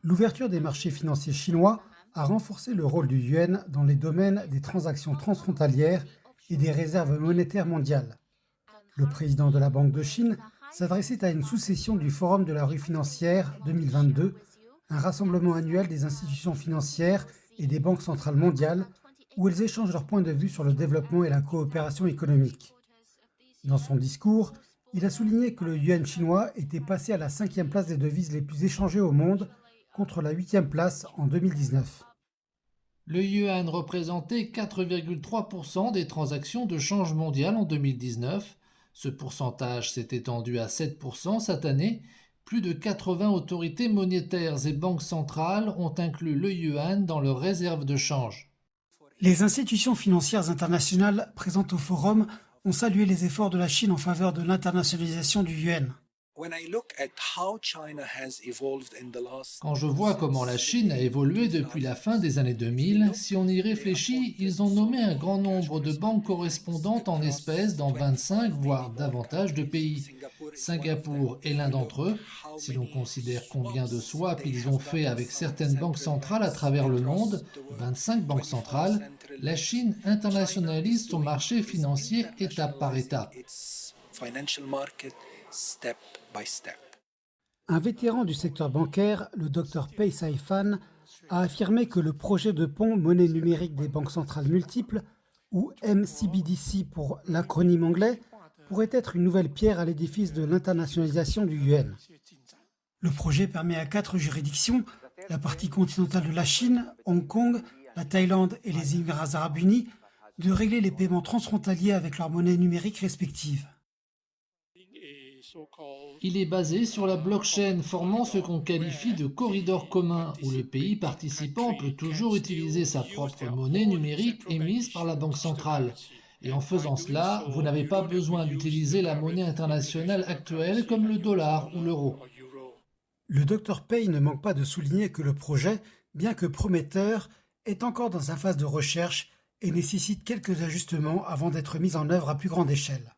L'ouverture des marchés financiers chinois a renforcé le rôle du yuan dans les domaines des transactions transfrontalières et des réserves monétaires mondiales. Le président de la Banque de Chine s'adressait à une sous-session du Forum de la rue financière 2022, un rassemblement annuel des institutions financières et des banques centrales mondiales, où elles échangent leurs points de vue sur le développement et la coopération économique. Dans son discours, il a souligné que le yuan chinois était passé à la cinquième place des devises les plus échangées au monde, contre la huitième place en 2019. Le yuan représentait 4,3% des transactions de change mondial en 2019. Ce pourcentage s'est étendu à 7% cette année. Plus de 80 autorités monétaires et banques centrales ont inclus le yuan dans leurs réserves de change. Les institutions financières internationales présentes au forum ont salué les efforts de la Chine en faveur de l'internationalisation du yuan. Quand je vois comment la Chine a évolué depuis la fin des années 2000, si on y réfléchit, ils ont nommé un grand nombre de banques correspondantes en espèces dans 25, voire davantage de pays. Singapour est l'un d'entre eux. Si l'on considère combien de swaps ils ont fait avec certaines banques centrales à travers le monde, 25 banques centrales, la Chine internationalise son marché financier étape par étape. Un vétéran du secteur bancaire, le Dr Pei Sai-Fan, a affirmé que le projet de pont monnaie numérique des banques centrales multiples, ou MCBDC pour l'acronyme anglais, pourrait être une nouvelle pierre à l'édifice de l'internationalisation du yuan. Le projet permet à 4 juridictions, la partie continentale de la Chine, Hong Kong, la Thaïlande et les Émirats arabes unis, de régler les paiements transfrontaliers avec leurs monnaies numériques respectives. Il est basé sur la blockchain, formant ce qu'on qualifie de corridor commun, où le pays participant peut toujours utiliser sa propre monnaie numérique émise par la Banque centrale. Et en faisant cela, vous n'avez pas besoin d'utiliser la monnaie internationale actuelle comme le dollar ou l'euro. Le Dr Pei ne manque pas de souligner que le projet, bien que prometteur, est encore dans sa phase de recherche et nécessite quelques ajustements avant d'être mis en œuvre à plus grande échelle.